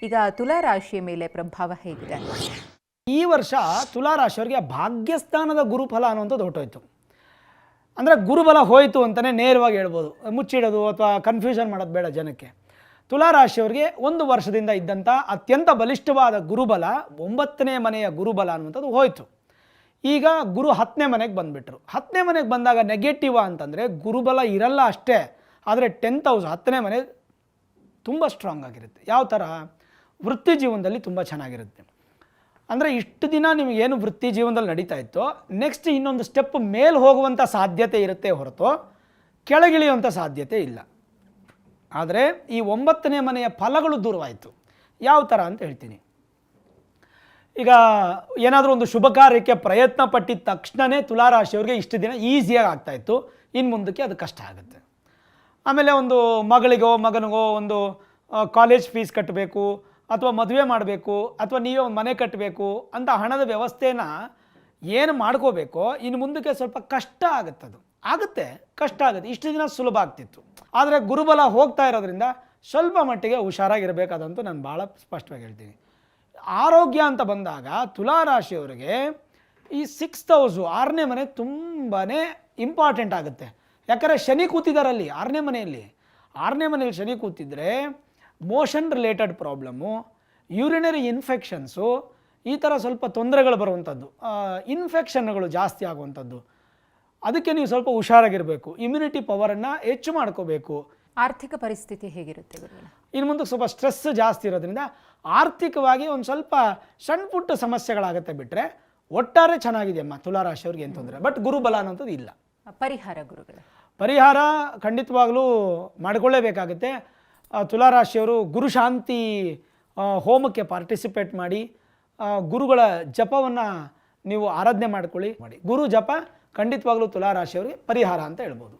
ಈಗ ತುಲಾ ರಾಶಿಯ ಮೇಲೆ ಪ್ರಭಾವ ಹೇಗಿದೆ? ಈ ವರ್ಷ ತುಲಾ ರಾಶಿಯವರಿಗೆ ಭಾಗ್ಯಸ್ಥಾನದ ಗುರುಫಲ ಅನ್ನುವಂಥದ್ದು ಹೊರಟೋಯ್ತು. ಅಂದರೆ ಗುರುಬಲ ಹೋಯಿತು ಅಂತಲೇ ನೇರವಾಗಿ ಹೇಳ್ಬೋದು. ಮುಚ್ಚಿಡೋದು ಅಥವಾ ಕನ್ಫ್ಯೂಷನ್ ಮಾಡೋದು ಬೇಡ ಜನಕ್ಕೆ. ತುಲಾ ರಾಶಿಯವರಿಗೆ ಒಂದು ವರ್ಷದಿಂದ ಇದ್ದಂಥ ಅತ್ಯಂತ ಬಲಿಷ್ಠವಾದ ಗುರುಬಲ 9ನೇ ಮನೆಯ ಗುರುಬಲ ಅನ್ನುವಂಥದ್ದು ಹೋಯಿತು. ಈಗ ಗುರು 10ನೇ ಮನೆಗೆ ಬಂದುಬಿಟ್ರು. 10ನೇ ಮನೆಗೆ ಬಂದಾಗ ನೆಗೆಟಿವ್ ಅಂತಂದರೆ ಗುರುಬಲ ಇರಲ್ಲ ಅಷ್ಟೇ, ಆದರೆ 10th ಹೌಸ್ 10ನೇ ಮನೆ ತುಂಬ ಸ್ಟ್ರಾಂಗ್ ಆಗಿರುತ್ತೆ. ಯಾವ ಥರ? ವೃತ್ತಿ ಜೀವನದಲ್ಲಿ ತುಂಬ ಚೆನ್ನಾಗಿರುತ್ತೆ. ಅಂದರೆ ಇಷ್ಟು ದಿನ ನಿಮಗೇನು ವೃತ್ತಿ ಜೀವನದಲ್ಲಿ ನಡೀತಾ ಇತ್ತೋ ನೆಕ್ಸ್ಟ್ ಇನ್ನೊಂದು ಸ್ಟೆಪ್ ಮೇಲೆ ಹೋಗುವಂಥ ಸಾಧ್ಯತೆ ಇರುತ್ತೆ ಹೊರತು ಕೆಳಗಿಳಿಯುವಂಥ ಸಾಧ್ಯತೆ ಇಲ್ಲ. ಆದರೆ ಈ 9ನೇ ಮನೆಯ ಫಲಗಳು ದೂರವಾಯಿತು. ಯಾವ ಥರ ಅಂತ ಹೇಳ್ತೀನಿ. ಈಗ ಏನಾದರೂ ಒಂದು ಶುಭ ಕಾರ್ಯಕ್ಕೆ ಪ್ರಯತ್ನ ಪಟ್ಟಿದ ತಕ್ಷಣವೇ ತುಲಾರಾಶಿಯವ್ರಿಗೆ ಇಷ್ಟು ದಿನ ಈಸಿಯಾಗಿ ಆಗ್ತಾಯಿತ್ತು. ಇನ್ನು ಮುಂದಕ್ಕೆ ಅದು ಕಷ್ಟ ಆಗುತ್ತೆ. ಆಮೇಲೆ ಒಂದು ಮಗಳಿಗೋ ಮಗನಿಗೋ ಒಂದು ಕಾಲೇಜ್ ಫೀಸ್ ಕಟ್ಟಬೇಕು, ಅಥವಾ ಮದುವೆ ಮಾಡಬೇಕು, ಅಥವಾ ನೀವೇ ಒಂದು ಮನೆ ಕಟ್ಟಬೇಕು ಅಂತ ಹಣದ ವ್ಯವಸ್ಥೆನ ಏನು ಮಾಡ್ಕೋಬೇಕೋ ಇನ್ನು ಮುಂದಕ್ಕೆ ಸ್ವಲ್ಪ ಕಷ್ಟ ಆಗುತ್ತದು. ಕಷ್ಟ ಆಗುತ್ತೆ. ಇಷ್ಟು ದಿನ ಸುಲಭ ಆಗ್ತಿತ್ತು. ಆದರೆ ಗುರುಬಲ ಹೋಗ್ತಾ ಇರೋದ್ರಿಂದ ಸ್ವಲ್ಪ ಮಟ್ಟಿಗೆ ಹುಷಾರಾಗಿರಬೇಕಾದಂತೂ ನಾನು ಭಾಳ ಸ್ಪಷ್ಟವಾಗಿ ಹೇಳ್ತೀನಿ. ಆರೋಗ್ಯ ಅಂತ ಬಂದಾಗ ತುಲಾರಾಶಿಯವರಿಗೆ ಈ 6th ಹೌಸು 6ನೇ ಮನೆ ತುಂಬಾ ಇಂಪಾರ್ಟೆಂಟ್ ಆಗುತ್ತೆ. ಯಾಕಂದರೆ ಶನಿ ಕೂತಿದ್ದಾರಲ್ಲಿ 6ನೇ ಮನೆಯಲ್ಲಿ. 6ನೇ ಮನೆಯಲ್ಲಿ ಶನಿ ಕೂತಿದ್ರೆ motion related problem, urinary infections, ಈ ಥರ ಸ್ವಲ್ಪ ತೊಂದರೆಗಳು ಬರುವಂಥದ್ದು, ಇನ್ಫೆಕ್ಷನ್ಗಳು ಜಾಸ್ತಿ ಆಗುವಂಥದ್ದು. ಅದಕ್ಕೆ ನೀವು ಸ್ವಲ್ಪ ಹುಷಾರಾಗಿರಬೇಕು. ಇಮ್ಯುನಿಟಿ ಪವರನ್ನು ಹೆಚ್ಚು ಮಾಡ್ಕೋಬೇಕು. ಆರ್ಥಿಕ ಪರಿಸ್ಥಿತಿ ಹೇಗಿರುತ್ತೆ ಗುರುಗಳೇ? ಇನ್ನು ಮುಂದಕ್ಕೆ ಸ್ವಲ್ಪ ಸ್ಟ್ರೆಸ್ ಜಾಸ್ತಿ ಇರೋದ್ರಿಂದ ಆರ್ಥಿಕವಾಗಿ ಒಂದು ಸ್ವಲ್ಪ ಸಣ್ಣ ಪುಟ್ಟ ಸಮಸ್ಯೆಗಳಾಗುತ್ತೆ. ಬಿಟ್ಟರೆ ಒಟ್ಟಾರೆ ಚೆನ್ನಾಗಿದೆಯಮ್ಮ ತುಲಾರಾಶಿಯವ್ರಿಗೆ ಏನು ತೊಂದರೆ. ಬಟ್ ಗುರುಬಲ ಅನ್ನೋಂಥದ್ದು ಇಲ್ಲ. ಪರಿಹಾರ ಗುರುಗಳೇ? ಪರಿಹಾರ ಖಂಡಿತವಾಗಲೂ ಮಾಡಿಕೊಳ್ಳೇಬೇಕಾಗುತ್ತೆ. ತುಲಾರಾಶಿಯವರು ಗುರುಶಾಂತಿ ಹೋಮಕ್ಕೆ ಪಾರ್ಟಿಸಿಪೇಟ್ ಮಾಡಿ, ಗುರುಗಳ ಜಪವನ್ನು ನೀವು ಆರಾಧನೆ ಮಾಡ್ಕೊಳ್ಳಿ. ಗುರು ಜಪ ಖಂಡಿತವಾಗ್ಲೂ ತುಲಾರಾಶಿಯವರಿಗೆ ಪರಿಹಾರ ಅಂತ ಹೇಳ್ಬೋದು.